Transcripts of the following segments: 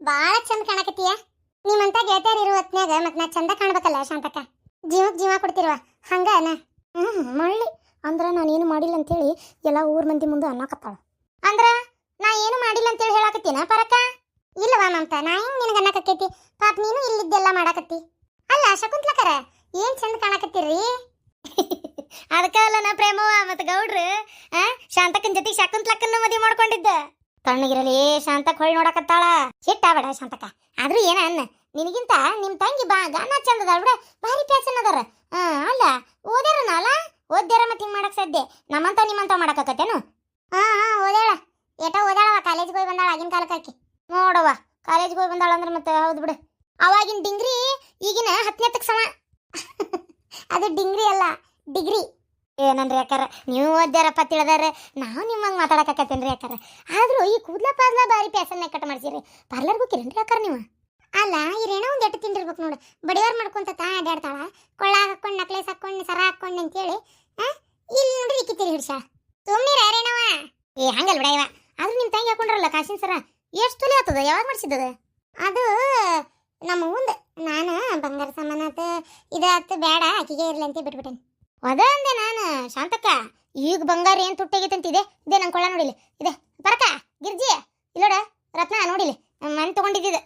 ಬಾಳ ಚಂದ ಕಾಣಕತ್ತೀಯ. ನಿಮ್ಮಂತ ಗೆಳತಿಯರು ಇರೋ ಹೊತ್ನ್ಯಾಗ ಮತ್ ನಾ ಚಂದ ಕಾಣ್ಬೇಕಲ್ಲ ಶಾಂತಕ್ಕ. ಜೀವಕ್ ಜೀವ ಕೊಡ್ತಿರುವ ಹಂಗನ. ಮಳ್ಳಿ ಅಂದ್ರ ನಾನೇನು ಮಾಡಿಲ್ಲ ಅಂತೇಳಿ ಎಲ್ಲ ಊರ್ ಮಂದಿ ಮುಂದೆ ಅನ್ನಕತ್ತಾಳ. ಅಂದ್ರ ನಾ ಏನು ಮಾಡಿಲ್ಲ ಅಂತೇಳಿ ಹೇಳಾಕತ್ತೀನ ಪರಕ? ಇಲ್ಲವಾ ಮಮತ, ನಾ ಹೆಂಗ್ ನಿನಗೆ ಅನ್ನಕತ್ತೈತಿ? ಪಾಪ ನೀನು ಇಲ್ಲಿದ್ದೆಲ್ಲ ಮಾಡಾಕತ್ತಿ. ಅಲ್ಲ ಶಕುಂತ್ಲಕರ, ಏನ್ ಚಂದ ಕಾಣಕತ್ತೀರಿ. ಅದಕ್ಕಲ್ಲ ನಾ ಪ್ರೇಮವ್ವ ಮತ್ತ ಗೌಡ್ರು ಶಾಂತಕ್ಕನ ಜೊತೆ ಶಕುಂತ್ಲಕ್ಕನ್ನ ಮದುವೆ ಮಾಡ್ಕೊಂಡಿದ್ದ. ತಣ್ಣಗಿರಲಿ ಶಾಂತಕ್ ಹೊಳ್ ನೋಡಕತ್ತಾಳ. ಸಿಟ್ಟಾಬೇಡ ಶಾಂತಕ್ಕ. ಆದ್ರೂ ಏನ ಅನ್ನ, ನಿನಗಿಂತ ನಿಮ್ ತಂಗಿ ಗಾನ ಚಂದ ಅದಾಳ ಬಿಡ, ಭಾರಿ ಪ್ಯಾಸನ್ ಅದಾರ. ಅಲ್ಲ ಓದ್ಯಾರನ ಅಲ್ಲ, ಓದ್ಯಾರ ಮತ್ತೆ ಹಿಂಗ್ ಮಾಡಕ್ ಸಾಧ್ಯ? ನಮ್ಮಂತ ನಿಮ್ಮಂತ ಮಾಡಕತ್ತೇನು? ಓದ್ಯಾಳ, ಏಟ ಓದ್ಯಾಳವ, ಕಾಲೇಜ್ಗೆ ಹೋಗಿ ಬಂದಾಳ. ಆಗಿನ ಕಾಲಕ್ಕೆ ಹಾಕಿ ನೋಡವ್ವ, ಕಾಲೇಜ್ಗೆ ಹೋಗಿ ಬಂದಾಳ ಅಂದ್ರೆ ಮತ್ತೆ ಹೌದು ಬಿಡು. ಅವಾಗಿನ ಡಿಂಗ್ರಿ ಈಗಿನ 10ನೇತಕ್ಕೆ ಸಮ. ಅದು ಡಿಂಗ್ರಿ ಅಲ್ಲ, ಡಿಗ್ರಿ. ಏನನ್ರಿ ಯಾಕಾರ ನೀವು ಓದ್ಯಾರಪ್ಪ ತಿಳಿದಾರ, ನಾವು ನಿಮ್ಮಂಗೆ ಮಾತಾಡಕತ್ತೇನ್ರಿ ಯಾಕಾರ. ಆದ್ರೂ ಈ ಕೂದ್ಲ ಪಾದ್ಲ ಬಾರಿ ಪ್ಯಾಸನ್ನ ಕಟ್ ಮಾಡ್ಸಿರಿ. ಪಾರ್ಲರ್ಗೆ ಹೋಗಿರೇನ್ರಿ ಯಾಕಾರ ನೀವು? ಅಲ್ಲ ಈ ರೇಣು ಒಂದು ಎಟ್ಟು ತಿಂದಿರ್ಬೇಕು ನೋಡು. ಬಡಿವಾರ್ ಮಾಡ್ಕೊಂತ ಅಡ್ಯಾಡ್ತಾಳ, ಕೊಳ್ಳಾಗ ಹಾಕೊಂಡು ನಕ್ಲೇಸ್ ಹಾಕೊಂಡು ಸರ ಹಾಕೊಂಡು ಅಂತೇಳಿ. ಇಲ್ಲಿ ನೋಡ್ರಿ ಇಕ್ಕಿತೀರಿ ಹಿಡ್ಸಾಳ. ಸುಮ್ಮನಿರ ರೇಣವ. ಹಂಗಲ್ ಬಿಡ ಇವ. ಆದ್ರೂ ನಿಮ್ಮ ತಂಗಿ ಹಾಕೊಂಡ್ರಲ್ಲ ಕಾಸಿನ ಸರ, ಎಷ್ಟು ತೊಲೆ ಆಗ್ತದ? ಯಾವಾಗ ಮಾಡಿಸಿದ್ದದ ಅದು? ನಮ್ಮ ಮುಂದೆ ನಾನು ಬಂಗಾರ ಸಾಮಾನತ್ ಇದಾತು ಬೇಡ ಆಕಿಗೆ ಇರ್ಲಿ ಅಂತ ಬಿಟ್ಬಿಟ್ಟೇನೆ. ಅದ ಅಂದೆ ನಾನು ಶಾಂತಕ್ಕ. ಈಗ ಬಂಗಾರ ಏನ್ ತುಟ್ಟಾಗೈತಂತಿದೆ ಇದೆ ನಂಗೆ ಕೊಳ್ಳ ನೋಡಿಲಿ ಇದೆ ಬರಕ ಗಿರ್ಜಿ ಇಲ್ಲೋಡ ರತ್ನ ನೋಡಿಲಿ ಮನ್ ತಗೊಂಡಿದ್ದ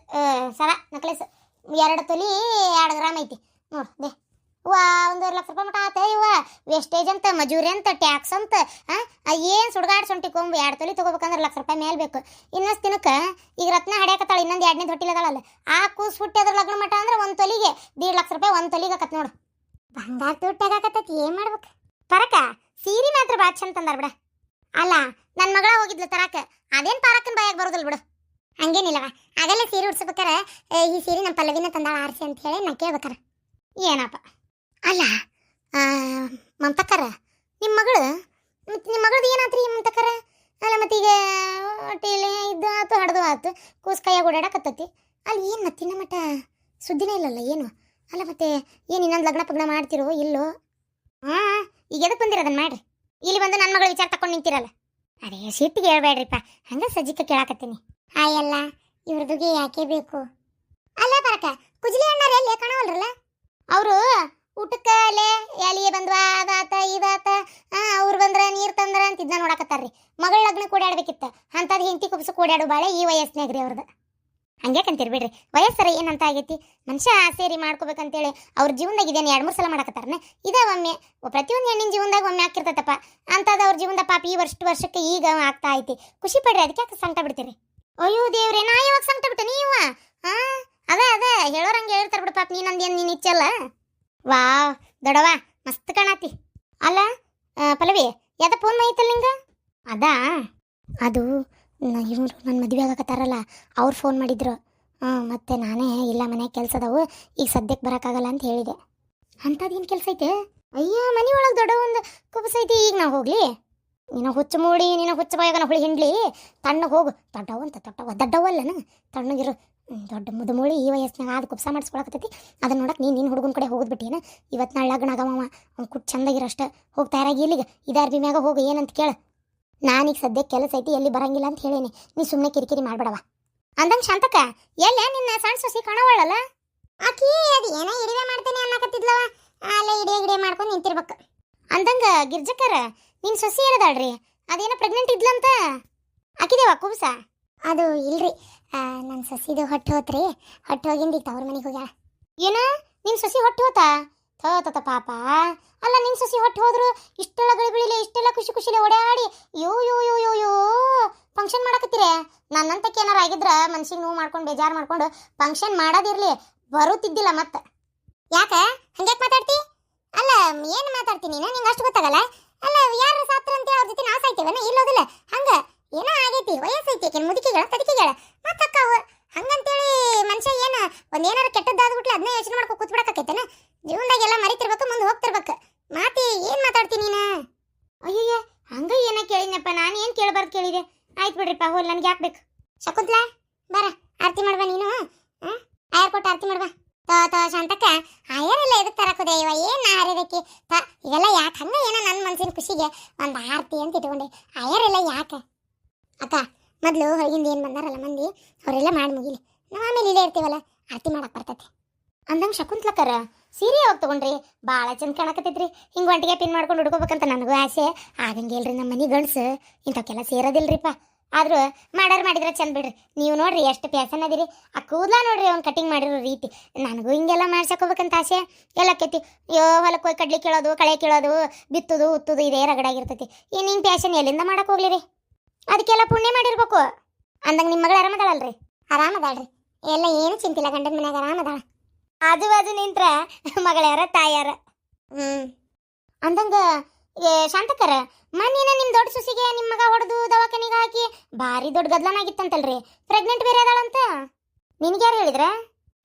ಸರ ನಕ್ಲೆಸ್ 2 ತೊಲಿ 2 ಗ್ರಾಮ್ ಐತಿ ನೋಡ್ ದೇ. ವಾ 1.5 ಲಕ್ಷ ರೂಪಾಯಿ ಮಟ ಆತ ಇವ. ವೇಸ್ಟೇಜ್ ಅಂತ, ಮಜೂರಿ ಅಂತ, ಟ್ಯಾಕ್ಸ್ ಅಂತ ಏನ್ ಸುಡ್ಗಾಡ್ ಸೊಂಟಿ ಕೊಂಬು 2 ತೊಲಿ ತಗೋಬೇಕಂದ್ರೆ 1 ಲಕ್ಷ ರೂಪಾಯಿ ಮೇಲೆ ಬೇಕು. ಇನ್ನಷ್ಟು ದಿನಕ್ಕೆ ಈಗ ರತ್ನ ಹಡ್ಯಾಕತ್ತಾಳ, ಇನ್ನೊಂದು 2ನೇ ಹೊಟ್ಟಿಲದಾಳಲ್ಲ, ಆ ಕೂಸ್ ಹುಟ್ಟಿ ಅದ್ರ ಲಗ್ನ ಮಟ ಅಂದ್ರೆ 1 ತೊಲಿಗೆ 1.5 ಲಕ್ಷ ರೂಪಾಯಿ 1 ತೊಲಿಗೆ ಆಕತ್ ನೋಡು. ಬಂಗಾರ ದುಡ್ಡಾಗತ್ತೈತಿ, ಏನ್ ಮಾಡ್ಬೇಕು? ಪರಕ ಸೀರೆ ಮಾತ್ರ ಬಾ ಚಂದ ತಂದಾರ ಬಿಡ. ಅಲ್ಲ ನನ್ನ ಮಗಳ ಹೋಗಿದ್ಲು ತರಾಕ, ಅದೇನ್ ಪಾರಕ್ಕನ್ ಬಾಯಾಗ ಬರೋದಿಲ್ಲ ಬಿಡು. ಹಂಗೇನಿಲ್ಲವ, ಆಗಲ್ಲ ಸೀರೆ ಉಡ್ಸ್ಬೇಕಾರ ಈ ಸೀರೆ ನಮ್ಮ ಪಲ್ಲವಿನ ತಂದಾಳ ಆರಿಸಿ ಅಂತ ಹೇಳಿ ನಾ ಕೇಳ್ಬೇಕಾರ. ಏನಪ್ಪ ಅಲ್ಲ ಮಮತಕ್ಕರ, ನಿಮ್ಮ ಮಗಳದ್ದು ಏನಾತ್ರಿ ಮಮತಕ್ಕರ? ಅಲ್ಲ ಮತ್ತೀಗ ಹೊಟ್ಟೆಯಲ್ಲಿ ಇದ್ದು ಆತು ಹಡ್ದು ಆತು ಕೂಸ್ ಕೈಯಾಗ ಓಡಾಡಕತ್ತೈತಿ. ಅಲ್ಲಿ ಏನು ಮತ್ತಿನ್ನ ಮಟ್ಟ ಸುದ್ದಿನೇ ಇಲ್ಲಲ್ಲ ಏನು? ಅಲ್ಲ ಮತ್ತೆ ಏನು ಇನ್ನೊಂದು ಲಗ್ನ ಪಗ್ನ ಮಾಡ್ತಿರೋ ಇಲ್ಲೋ? ಈಗ ಎದಕ್ಕೆ ಬಂದಿರ ಅದನ್ನ ಮಾಡ್ರಿ. ಇಲ್ಲಿ ಬಂದು ನನ್ನ ಮಗಳ ವಿಚಾರ ತಕೊಂಡು ನಿಂತಿರಲ್ಲ. ಅದೇ ಸಿಟ್ಟಿಗೆ ಹೇಳ್ಬೇಡ್ರಿಪ್ಪ, ಹಂಗೆ ಸಜ್ಜಿಕ ಕೇಳಾಕತ್ತೀನಿ. ಅಲ್ಲ ಇವ್ರದಿಗೆ ಯಾಕೆ ಬೇಕು? ಅಲ್ಲ ಬರಕ ಕುಜ್ಲಿ ಅಣ್ಣಾರ ಎಲ್ಲೇ ಕಾಣವಲ್ರಲ್ಲ? ಅವರು ಊಟಕ್ಕೆ ಅಲ್ಲೇ ಎಲ್ಲಿಗೆ ಬಂದ್ವಾ ಅದಾತ ಇದಾತ ಅವ್ರು ಬಂದ್ರ ನೀರು ತಂದ್ರ ಅಂತ ಇದನ್ನ ನೋಡಕತ್ತಾರ್ರಿ. ಮಗಳ ಲಗ್ನ ಕೂಡ್ಯಾಡ್ಬೇಕಿತ್ತ, ಅಂಥದ್ದು ಹೆಂಡತಿ ಕುಬ್ಸು ಕೂಡ್ಯಾಡು ಬಾಳೆ ಈ ವಯಸ್ಸಿನಾಗ್ರಿ ಅವ್ರದ್ದು. ಹಂಗ್ಯಾಕಂತೀರಿ ಬಿಡ್ರಿ, ವಯಸ್ಸರ ಏನಂತ ಆಗೈತಿ? ಮನುಷ್ಯ ಸೇರಿ ಮಾಡ್ಕೋಬೇಕಂತೇಳಿ ಅವ್ರ ಜೀವನದಾಗ ಇದೇನು 2-3 ಸಲ ಮಾಡಕತ್ತಾರನೆ. ಇದ ಒಮ್ಮೆ ಪ್ರತಿಯೊಂದು ಹೆಣ್ಣಿನ ಜೀವನದಾಗ ಒಮ್ಮೆ ಆಗ್ತಿರ್ತೈತಪ್ಪ. ಅಂಥದ್ದು ಅವ್ರ ಜೀವನದ ಪಾಪ ಈ ವರ್ಷಕ್ಕೆ ಈಗ ಆಗ್ತಾ ಐತಿ. ಖುಷಿ ಪಡ್ರಿ, ಅದಕ್ಕೆ ಯಾಕೆ ಸಂಕಟ ಬಿಡ್ತೀರಿ? ಅಯ್ಯೋ ದೇವ್ರೆ, ನಾ ಯಾವಾಗ ಸಂಕಟ ಬಿಟ್ಟೆ ನೀವು? ಅದ ಹೇಳೋರಂಗೆ ಹೇಳ್ತಾರ ಬಿಡು ಪಾಪ. ನೀನಂದೇನು ನೀನು ಇಚ್ಚಲ್ಲ. ವಾವ್ ದೊಡವ ಮಸ್ತ್ ಕಾಣತಿ. ಅಲ್ಲ ಪಲ್ಲವಿ ಯಾವ್ದ ಫೋನ್ ಮಾಹಿತಲ್ಲ ನಿಂಗ? ಅದು ಇವರು ನನ್ನ ಮದುವೆ ಆಗಕತ್ತಾರಲ್ಲ ಅವ್ರು ಫೋನ್ ಮಾಡಿದ್ರು. ಮತ್ತೆ ನಾನೇ ಇಲ್ಲ ಮನೆ ಕೆಲಸ ಅದಾವು ಈಗ ಸದ್ಯಕ್ಕೆ ಬರೋಕ್ಕಾಗಲ್ಲ ಅಂತ ಹೇಳಿದೆ. ಅಂಥದ್ದೇನು ಕೆಲಸ ಐತೆ? ಅಯ್ಯ ಮನೆ ಒಳಗೆ ದೊಡ್ಡ ಒಂದು ಕುಬಸ ಐತಿ. ಈಗ ನಾವು ಹೋಗ್ಲಿ? ನಿನ್ನ ಹುಚ್ಚು ಮೂಡಿ ನಿನ್ನ ಹುಚ್ಚು ಬಾಯಾಗ ಹುಳಿ ಹಿಂಡ್ಲಿ ತಣ್ಣಗೆ ಹೋಗು. ದೊಡ್ಡವಲ್ಲನ ತಣ್ಣಗಿರು. ದೊಡ್ಡ ಮುದು ಮೂಳಿ ಈ ವಯಸ್ಸಿನಾಗ ಅದು ಕುಬ್ಸ ಮಾಡಿಸ್ಕೊಳಕತ್ತೈತಿ. ಅದನ್ನ ನೋಡಕ್ಕೆ ನೀನು ಹುಡುಗನ ಕಡೆ ಹೋಗೋದ್ಬಿಟ್ಟಿನ. ಇವತ್ತು ನಾಳೆ ಲಗ್ನ ಆಗಮವ, ಅವ್ನು ಕುಟ್ ಚಂದಾಗಿರಷ್ಟ ಹೋಗ್ತಾ ಇರಾಗಿ. ಇಲ್ಲಿಗೆ ಇದಾರ್ಬಿ ಮ್ಯಾಗ ಹೋಗು ಏನಂತ ಕೇಳು. ನಾನೀಗ ಸದ್ಯಕ್ಕೆ ಕೆಲಸ ಐತಿ ಎಲ್ಲಿ ಬರಂಗಿಲ್ಲ ಅಂತ ಹೇಳೇನಿ. ನೀ ಸುಮ್ಮನೆ ಕಿರಿಕಿರಿ ಮಾಡ್ಬೇಡವ. ಅಂದಂಗೆ ಶಾಂತಕ್ಕ ಎಲ್ಲೇ ನಿನ್ನ ಸಣ್ಣ ಸೊಸಿ ಕಾಣವಳ್ಳಲ್ಲ? ಆಕಿ ಅದು ಏನೋ ಇಡಿವೆ ಮಾಡ್ತೇನೆ ಅನ್ನಕತ್ತಿದ್ಲವ, ಅಲ್ಲೇ ಇಡಿವೆ ಮಾಡ್ಕೊಂಡು ನಿಂತಿರ್ಬೇಕು. ಅಂದಂಗ ಗಿರ್ಜಕ್ಕರ ನಿನ್ನ ಸೊಸಿ ಹೇಳದಾಳ್ರಿ, ಅದೇನೋ ಪ್ರೆಗ್ನೆಂಟ್ ಇದ್ಲಂತ ಆಕಿದೇವ ಕುಬ್ಸ? ಅದು ಇಲ್ರಿ, ನನ್ನ ಸೊಸಿದು ಹೊಟ್ಟೆ ಹೋತ್ರಿ. ಹೊಟ್ಟೆ ಹೋಗಿಂದ ಈಗ ತವ್ರ ಮನೆಗೆ ಹೋಗ್ಯಾಳ. ಏನ ನಿನ್ನ ಸೊಸಿ ಹೊಟ್ಟೆ ಹೋತಾ? ಥೋತ ಪಾಪ. ಅಲ್ಲ ನಿನ್ನ ಸೊಸಿ ಹೊಟ್ಟೆ ಹೋದ್ರು ಇಷ್ಟೆಲ್ಲ ಗಳಿಬಿಳಿಲೆ ಇಷ್ಟೆಲ್ಲ ಖುಷಿಲೆ ಓಡಾಡಿ ಯೋ ಫಂಕ್ಷನ್ ಮಾಡಕತ್ತೀರ. ನನ್ನಂತಕ್ಕೆ ಏನಾರು ಆಗಿದ್ರ ಮನ್ಸಿಗೆ ನೋವು ಮಾಡ್ಕೊಂಡು ಬೇಜಾರು ಮಾಡ್ಕೊಂಡು ಫಂಕ್ಷನ್ ಮಾಡೋದಿರ್ಲಿ ಬರುತ್ತಿದ್ದಿಲ್ಲ ಮತ್ತೆ. ಯಾಕ ಹಂಗ್ಯಾಕೆ ಮಾತಾಡ್ತಿ? ಅಲ್ಲ ಏನು ಮಾತಾಡ್ತೀನಿ ನೀನು? ನಿಂಗೆ ಅಷ್ಟು ಗೊತ್ತಾಗಲ್ಲ? ಅಲ್ಲ ಯಾರು ಸಾತ್ರ ಅಂತೇಳಿ ಅವ್ರ ಜೊತೆ ನಾವು ಸಾಯ್ತೇವನ? ಇಲ್ಲೋದಿಲ್ಲ. ಹಂಗ ಏನೋ ಆಗೈತಿ, ವಯಸ್ಸೈತಿ, ಆಕೆ ಮುದುಕಿಗಳ ತದಿಕಿಗಳ ಮತ್ತಕ್ಕ ಹಂಗಂತೇಳಿ ಮನುಷ್ಯ ಏನು ಒಂದೇನಾರು ಕೆಟ್ಟದ್ದಾದ್ಬಿಟ್ಲೆ ಅದನ್ನೇ ಯೋಚನೆ ಮಾಡ್ಕೊ ಕೂತ್ಬಿಡಕೈತೇನ? ಜೀವನದಾಗೆಲ್ಲ ಮರಿತಿರ್ಬೇಕು, ಮುಂದೆ ಹೋಗ್ತಿರ್ಬೇಕು. ಮಾತಿ ಏನು ಮಾತಾಡ್ತೀನಿ ನೀನು? ಅಯ್ಯಯ್ಯ ಹಂಗ ಏನ ಕೇಳಿನಪ್ಪ, ನಾನು ಏನು ಕೇಳಬಾರ್ದು ಕೇಳಿದೆ. ಆಯ್ತು ಬಿಡ್ರಿಪ್ಪ, ಹೋಲ್ ನನಗೆ ಯಾಕೆ ಬೇಕು? ಶಕುಂತ್ಲಾ ಬಾರ ಆರತಿ ಮಾಡ್ಬಾ ನೀನು. ಆಯರ್ ಕೊಟ್ಟು ಆರತಿ ಮಾಡ್ಬಾ. ಶಾಂತಕ್ಕ ಆಯರೆಲ್ಲ ಎದಕ್ಕೆ ತರಕೋದೆ ಇವ? ಏನು ಆರಿದಕ್ಕೆ ಇವೆಲ್ಲ ಯಾಕೆ? ಹಂಗ ಏನೋ ನನ್ನ ಮನಸ್ಸಿನ ಖುಷಿಗೆ ಒಂದು ಆರತಿ ಅಂತ ಇಟ್ಕೊಂಡೆ. ಆಯರೆಲ್ಲ ಯಾಕೆ? ಅಕ್ಕ ಮೊದಲು ಹೊರಗಿಂದ ಏನು ಬಂದಾರಲ್ಲ ಮಂದಿ ಅವರೆಲ್ಲ ಮಾಡಿ ಮುಗಿಲಿ, ನಾವು ಆಮೇಲೆ ಇಲ್ಲೇ ಇರ್ತೀವಲ್ಲ ಆರತಿ ಮಾಡಕ್ ಬರ್ತೈತಿ. ಅಂದಂಗೆ ಶಕುಂತ್ಲಕರ ಸೀರೆ ಯಾವಾಗ ತಗೊಂಡ್ರಿ? ಭಾಳ ಚಂದ ಕಾಣಕತ್ತೈತ್ರಿ. ಹಿಂಗೆ ಒಂಟಿಗೆ ಪಿನ್ ಮಾಡ್ಕೊಂಡು ಹುಡ್ಕೋಬೇಕಂತ ನನಗೂ ಆಸೆ. ಆಗಂಗಿಲ್ರಿ, ನಮ್ಮ ಮನೆ ಗಂಡ್ಸು ಇಂಥಕ್ಕೆಲ್ಲ ಸೇರೋದಿಲ್ರಿಪ್ಪ. ಆದ್ರೂ ಮಾಡಿದ್ರೆ ಚಂದ ಬಿಡ್ರಿ. ನೀವು ನೋಡ್ರಿ ಎಷ್ಟು ಪ್ಯಾಸನ್ ಅದಿರಿ. ಆ ಕೂದಲ ನೋಡ್ರಿ ಅವ್ನು ಕಟಿಂಗ್ ಮಾಡಿರೋ ರೀತಿ. ನನಗೂ ಹಿಂಗೆಲ್ಲ ಮಾಡ್ಸಕೋಬೇಕಂತ ಆಸೆ. ಎಲ್ಲಕ್ಕೈತಿ ಹೊಲಕ್ಕೆ ಹೋಗಿ ಕಡ್ಲಿ ಕೀಳೋದು, ಕಳೆ ಕೀಳೋದು, ಬಿತ್ತುದು ಉತ್ತುದು ಇದೇ ರಗಡಾಗಿರ್ತೈತಿ. ಇನ್ನು ಹಿಂಗೆ ಪ್ಯಾಶನ್ ಎಲ್ಲಿಂದ ಮಾಡಕ್ ಹೋಗ್ಲಿರಿ? ಅದಕ್ಕೆಲ್ಲ ಪುಣ್ಯ ಮಾಡಿರ್ಬೇಕು. ಅಂದಂಗೆ ನಿಮ್ಮ ಮಗಳು ಆರಾಮದಾಳಲ್ರಿ? ಆರಾಮದಾಳ್ರಿ, ಎಲ್ಲ ಏನು ಚಿಂತಿಲ್ಲ. ಗಂಡನ ಮನ್ಯಾಗ ಆರಾಮದಾಳ. ಆಜು ನಿಂತ್ರ ಮಗಳ್ಯಾರ ತಾಯಾರ. ಅಂದಂಗ ಶಾಂತಕರ ಮನೇನ ನಿಮ್ಮ ದೊಡ್ಡ ಸುಸಿಗೆ ನಿಮ್ಮ ಮಗ ಹೊಡೆದು ದವಾಖಾನಿಗೆ ಹಾಕಿ ಭಾರಿ ದೊಡ್ಡ ಗದ್ಲನಾಗಿತ್ತಂತಲ್ರಿ. ಪ್ರೆಗ್ನೆಂಟ್ ಬೇರೆ ಅದಾಳಂತ ನಿನ್ಗೆ ಯಾರು ಹೇಳಿದ್ರ?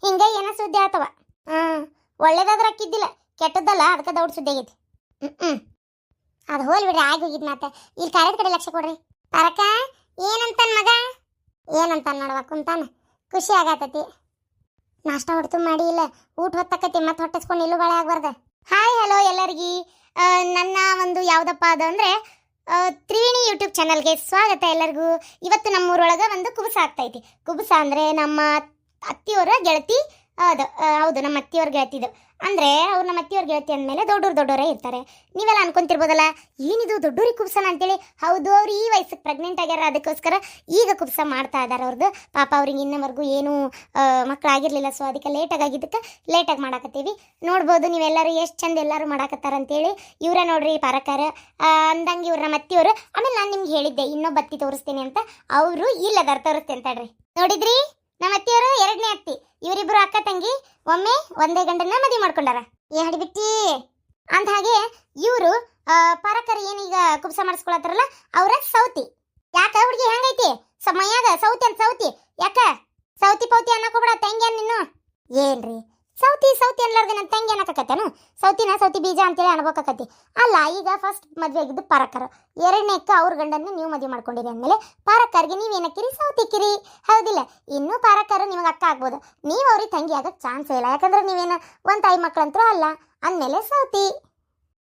ಹಿಂಗ ಏನೋ ಸುದ್ದಿ ಆತವ. ಒಳ್ಳೇದಾದ್ರ ಅಕ್ಕಿದ್ದಿಲ್ಲ, ಕೆಟ್ಟದ್ದಲ್ಲ, ಅದಕ್ಕೆ ದೊಡ್ಡ ಸುದ್ದಿ ಆಗೈತಿ. ಅದು ಹೋಲ್ ಬಿಡ್ರಿ, ಆಗಿ ಹೋಗಿದ್ ಮಾತ. ಇಲ್ಲಿ ಕಾರ್ಯದ ಕಡೆ ಲಕ್ಷ ಕೊಡ್ರಿ. ಪರಕ ಏನಂತಾನ ಮಗ? ಏನಂತಾನ ನೋಡವ, ಕುಂತಾನ. ಖುಷಿ ಆಗತೈತಿ. ನಾಷ್ಟ ಹೊಡ್ತು ಮಾಡಿ ಇಲ್ಲ, ಊಟ ಹೊತ್ತಕತಿ, ಮತ್ತೆ ಹೊಟ್ಟಿಸ್ಕೊಂಡು ಇಲ್ಲೂ ಬಾಳೆ ಆಗ್ಬಾರ್ದ. Hi hello ಎಲ್ಲರಿಗಿ. ನನ್ನ ಒಂದು ಯಾವುದಪ್ಪ ಅದು ಅಂದರೆ ತ್ರಿವೇಣಿ ಯೂಟ್ಯೂಬ್ ಚಾನಲ್ಗೆ ಸ್ವಾಗತ ಎಲ್ಲರಿಗೂ. ಇವತ್ತು ನಮ್ಮೂರೊಳಗೆ ಒಂದು ಕುಬುಸ ಆಗ್ತೈತಿ. ಕುಬುಸ ಅಂದರೆ ನಮ್ಮ ಅತ್ತಿಯವರ ಗೆಳತಿ. ಹೌದು, ನಮ್ಮ ಅತ್ತಿಯವ್ರ ಗೆಳತಿದು. ಅಂದರೆ ಅವ್ರು ನಮ್ಮ ಅತ್ತಿಯವ್ರ ಗೆಳತಿ ಅಂದಮೇಲೆ ದೊಡ್ಡವರೇ ಇರ್ತಾರೆ. ನೀವೆಲ್ಲ ಅನ್ಕೊಂತಿರ್ಬೋದಲ್ಲ, ಏನಿದು ದೊಡ್ಡವ್ರಿಗೆ ಕುಬ್ಸನ ಅಂತೇಳಿ. ಹೌದು, ಅವ್ರು ಈ ವಯಸ್ಸಿಗೆ ಪ್ರೆಗ್ನೆಂಟ್ ಆಗ್ಯಾರ, ಅದಕ್ಕೋಸ್ಕರ ಈಗ ಕುಬ್ಸ ಮಾಡ್ತಾ ಇದ್ದಾರೆ. ಅವ್ರದ್ದು ಪಾಪ ಅವ್ರಿಗೆ ಇನ್ನವರೆಗೂ ಏನೂ ಮಕ್ಕಳಾಗಿರ್ಲಿಲ್ಲ. ಸೊ ಅದಕ್ಕೆ ಲೇಟಾಗಿದ್ದಕ್ಕೆ ಲೇಟಾಗಿ ಮಾಡಾಕತ್ತೀವಿ. ನೋಡ್ಬೋದು ನೀವೆಲ್ಲರೂ ಎಷ್ಟು ಚಂದ ಎಲ್ಲರೂ ಮಾಡಾಕತ್ತಾರಂತೇಳಿ. ಇವರೇ ನೋಡ್ರಿ ಪಾರಕಾರ. ಅಂದಂಗೆ ಇವ್ರು ನಮ್ಮ ಅತ್ತಿಯವರು. ಆಮೇಲೆ ನಾನು ನಿಮ್ಗೆ ಹೇಳಿದ್ದೆ ಇನ್ನೊಬ್ಬ ಅತ್ತಿ ತೋರಿಸ್ತೀನಿ ಅಂತ. ಅವರು ಇಲ್ಲದಾರ, ತೋರಿಸ್ತೇನೆ ತಡ್ರಿ. ನೋಡಿದ್ರಿ, ನಮ್ಮ ಅತ್ತಿಯವರು ಎರಡನೇ ಅತ್ತಿ. ಇವರಿಬ್ರು ಅಕ್ಕ ತಂಗಿ ಒಮ್ಮೆ ಒಂದೇ ಗಂಡನ್ನ ಮದುವೆ ಮಾಡ್ಕೊಂಡಾರ. ಹೇಳಿಬಿಟ್ಟಿ ಅಂದ ಹಾಗೆ ಇವರು ಪರಕರ್ ಏನೀಗ ಕುಬ್ಸ ಮಾಡಿಸ್ಕೊಳತ್ತಾರಲ್ಲ, ಅವರ ಸೌತಿ. ಯಾಕ ಹುಡುಗಿ ಹೆಂಗೈತಿ ಸಮಯಾಗ ಸೌತಿ ಅಂತ? ಸೌತಿ ಯಾಕ ಸೌತಿ ಪೌತಿ ಅನ್ನಕೋಬೇಡ, ತಂಗಿ ನೀನು. ಏನ್ರಿ ಸೌತಿ ಅನ್ಲಾರ್ದೆ ನನ್ನ ತಂಗಿ ಅನ್ನಕತ್ತೇನು? ಸೌತಿ ಬೀಜ ಅಂತೇಳಿ ಅನ್ಬೇಕಾಕತಿ. ಅಲ್ಲ, ಈಗ ಫಸ್ಟ್ ಮದುವೆ ಆಗಿದ್ದು ಪರಕರ್, ಎರಡನೇಕ್ಕ ಅವ್ರ ಗಂಡನ್ನ ನೀವು ಮದುವೆ ಮಾಡ್ಕೊಂಡಿರಿ ಅಂದಮೇಲೆ ಪಾರಕರ್ಗೆ ನೀವೇನಕ್ಕಿರಿ? ಸೌತಿಕ್ಕಿರಿ, ಹೌದಿಲ್ಲ? ಇನ್ನೂ ಪಾರಕರ್ ನಿಮಗೆ ಅಕ್ಕ ಆಗ್ಬೋದು, ನೀವು ಅವ್ರಿಗೆ ತಂಗಿ ಆಗಕ್ಕೆ ಚಾನ್ಸೇ ಇಲ್ಲ. ಯಾಕಂದ್ರೆ ನೀವೇನು ಒಂದು ತಾಯಿ ಮಕ್ಕಳಂತರೂ ಅಲ್ಲ ಅಂದಮೇಲೆ ಸೌತಿ.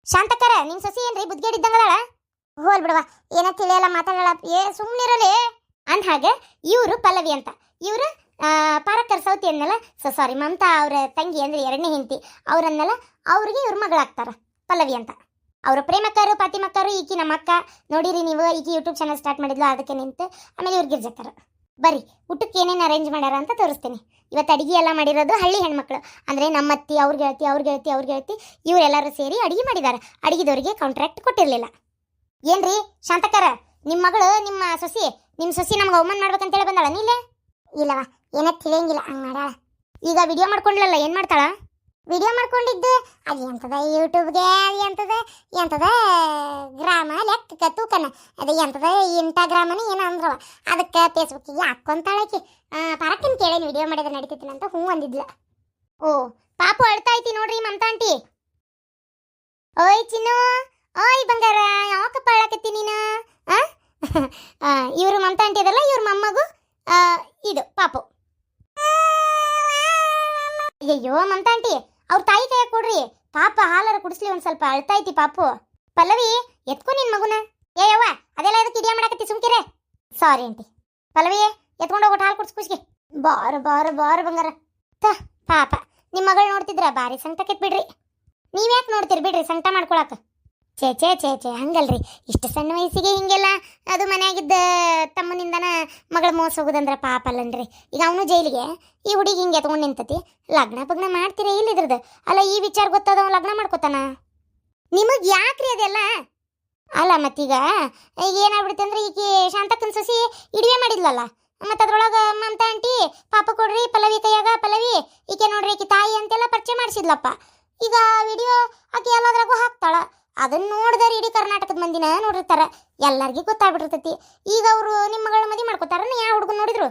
ಶಾಂತಕರ ನಿಮ್ಮ ಸೊಸಿ ಏನ್ರಿ ಬುದ್ಧಿಗೇಡಿದ್ದಂಗದಾಳ? ಹೋಲ್ ಬಿಡವಾ, ಏನೋ ತಿಳಿಯಲ್ಲ ಮಾತಾಡಲ್ಲ, ಸುಮ್ಮನಿರಲಿ. ಅಂದ ಹಾಗೆ ಇವರು ಪಲ್ಲವಿ ಅಂತ. ಇವರು ಪಾರಕರ್ ಸೌತಿ ಅನ್ನಲ್ಲ, ಸಾರಿ ಮಮತಾ ಅವರ ತಂಗಿ ಅಂದರೆ ಎರಡನೇ ಹೆಂಡತಿ ಅವರನ್ನೆಲ್ಲ. ಅವ್ರಿಗೆ ಇವ್ರ ಮಗಳಾಗ್ತಾರ ಪಲ್ಲವಿ ಅಂತ. ಅವರು ಪ್ರೇಮಕ್ಕರು ಪಾತಿಮಕ್ಕರು. ಈಕಿ ನಮ್ಮ ಅಕ್ಕ. ನೋಡಿರಿ ನೀವು, ಈಕಿ ಯೂಟ್ಯೂಬ್ ಚಾನಲ್ ಸ್ಟಾರ್ಟ್ ಮಾಡಿದ್ಲು, ಅದಕ್ಕೆ ನಿಂತು. ಆಮೇಲೆ ಇವ್ರು ಗಿರ್ಜಕ್ಕರ. ಬರ್ರಿ ಊಟಕ್ಕೆ ಏನೇನು ಅರೇಂಜ್ ಮಾಡ್ಯಾರ ಅಂತ ತೋರಿಸ್ತೀನಿ. ಇವತ್ತು ಅಡುಗೆ ಎಲ್ಲ ಮಾಡಿರೋದು ಹಳ್ಳಿ ಹೆಣ್ಮಕ್ಳು. ಅಂದರೆ ನಮ್ಮ ಅತ್ತಿ, ಅವ್ರ ಗೆಳತಿ ಇವರೆಲ್ಲರೂ ಸೇರಿ ಅಡುಗೆ ಮಾಡಿದ್ದಾರೆ. ಅಡುಗೆದವ್ರಿಗೆ ಕಾಂಟ್ರಾಕ್ಟ್ ಕೊಟ್ಟಿರಲಿಲ್ಲ. ಏನ್ರಿ ಶಾಂತಕರ, ನಿಮ್ಮ ಮಗಳು ನಿಮ್ಮ ಸೊಸಿ ನಮ್ಗೆ ಅವಮಾನ ಮಾಡ್ಬೇಕಂತೇಳಿ ಬಂದಾಳ ನೀಲೇ? ಇಲ್ಲವ, ಏನೋ ತಿಳಿಯಂಗಿಲ್ಲ, ಹಂಗೆ ಮಾಡ್ಯಾಳ. ಈಗ ವಿಡಿಯೋ ಮಾಡ್ಕೊಂಡ್ಲಲ್ಲ, ಏನು ಮಾಡ್ತಾಳ? ವಿಡಿಯೋ ಮಾಡ್ಕೊಂಡಿದ್ದು ಅದು ಎಂತದ ಯೂಟ್ಯೂಬ್ಗೆ, ಅದು ಎಂತದ ಗ್ರಾಮ ಲೆಕ್ಕ ತೂಕನ, ಅದು ಎಂತದ ಇನ್ಸ್ಟಾಗ್ರಾಮನ ಏನೋ ಅಂದ್ರವ, ಅದಕ್ಕೆ ಫೇಸ್ಬುಕ್ಕಿಗೆ ಹಾಕ್ಕೊಂತಾಳಕಿ. ಪರಕ್ಕಿನ ಕೇಳೇನು ವಿಡಿಯೋ ಮಾಡಿದ್ರೆ ನಡೀತೈತಿನ ಅಂತ ಹ್ಞೂ ಅಂದಿದ್ಲ. ಓ ಪಾಪು ಅಳ್ತಾ ಐತಿ ನೋಡ್ರಿ ಮಮತಾ ಆಂಟಿ. ಓಯ್ ಚಿನ್ನು, ಓಯ್ ಬಂಗಾರ, ಯಾಕಪ್ಪ ಅಳಕತ್ತಿ ನೀನು? ಇವರು ಮಮತಾ ಆಂಟಿ ಅದಲ್ಲ, ಇವ್ರ ಮೊಮ್ಮಗು ಇದು ಪಾಪು. ಅಯ್ಯೋ ಮಮತಾ ಆಂಟಿ, ಅವ್ರ ತಾಯಿ ಕೈಯಾಗ ಕೊಡ್ರಿ, ಪಾಪ ಹಾಲರ ಕುಡಿಸ್ಲಿ ಒಂದ್ ಸ್ವಲ್ಪ, ಅಳ್ತಾ ಐತಿ ಪಾಪು. ಪಲ್ಲವಿ ಎತ್ಕೊ ನಿನ್ ಮಗುನ. ಯವ್ವ ಅದೆಲ್ಲ ಇದಕ್ಕೆ ಇಡಿಯ ಮಾಡಕತ್ತಿ, ಸುಮ್ಕಿರೆ. Sorry aunty. ಪಲ್ಲವಿ ಎತ್ಕೊಂಡು ಹೋಗ್ಬಿಟ್ಟು ಹಾಲು ಕುಡಿಸ್ಕುಸ್ಗೆ. ಬಾರ ಬಂಗಾರ. ಪಾಪ ನಿಮ್ಮ ಮಗಳು ನೋಡ್ತಿದ್ರ ಭಾರಿ ಸಂಕಟಕ್ಕೆ ಬಿಡ್ರಿ. ನೀವ್ಯಾಕೆ ನೋಡ್ತೀರಿ ಬಿಡ್ರಿ, ಸಂಕಟ ಮಾಡ್ಕೊಳಕ. ಚೇ ಹಂಗಲ್ರಿ, ಇಷ್ಟು ಸಣ್ಣ ವಯಸ್ಸಿಗೆ ಹಿಂಗೆಲ್ಲ ಅದು ಮನೆಯಾಗಿದ್ದ ತಮ್ಮನಿಂದನ ಮಗಳ ಮೋಸ ಹೋಗೋದಂದ್ರೆ ಪಾಪ ಅಲ್ಲನ್ರಿ. ಈಗ ಅವನು ಜೈಲಿಗೆ, ಈ ಹುಡುಗಿ ಹಿಂಗೆ ಎತ್ಕೊಂಡು ನಿಂತತಿ. ಲಗ್ನ ಮಾಡ್ತೀರಾ ಇಲ್ಲಿದ್ರದ್ದು? ಅಲ್ಲ, ಈ ವಿಚಾರ ಗೊತ್ತಾದ ಲಗ್ನ ಮಾಡ್ಕೋತಾನ? ನಿಮಗೆ ಯಾಕ್ರಿ ಅದೆಲ್ಲ? ಅಲ್ಲ ಮತ್ತೀಗ ಏನಾಗ್ಬಿಡುತ್ತೆ ಅಂದ್ರೆ, ಈಕೆ ಶಾಂತಕ್ಕನ ಸೊಸಿ ಇಡಿವೆ ಮಾಡಿದ್ಲಲ್ಲ, ಮತ್ತು ಅದ್ರೊಳಗೆ ಮಮತಾ ಆಂಟಿ ಪಾಪ ಕೊಡ್ರಿ ಪಲ್ಲವಿ ಕೈಯಾಗ, ಪಲ್ಲವಿ ಈಕೆ ನೋಡ್ರಿ ಈಕೆ ತಾಯಿ ಅಂತೆಲ್ಲ ಪರಿಚಯ ಮಾಡಿಸಿದ್ಲಪ್ಪ. ಈಗ ವಿಡಿಯೋ ಆಕೆ ಎಲ್ಲದ್ರಾಗೂ ಹಾಕ್ತಾಳ. ಅದನ್ನ ನೋಡಿದಾರೆ ಇಡೀ ಕರ್ನಾಟಕದ ಮಂದಿನ ನೋಡಿರ್ತಾರ, ಎಲ್ಲರಿಗೂ ಗೊತ್ತಾಗ್ಬಿಟ್ಟಿರ್ತೈತಿ. ಈಗ ಅವರು ನಿಮ್ಮ ಮಗಳ ಮದುವೆ ಮಾಡ್ಕೋತಾರ, ಯಾವ ಹುಡುಗನ್ ನೋಡಿದ್ರು?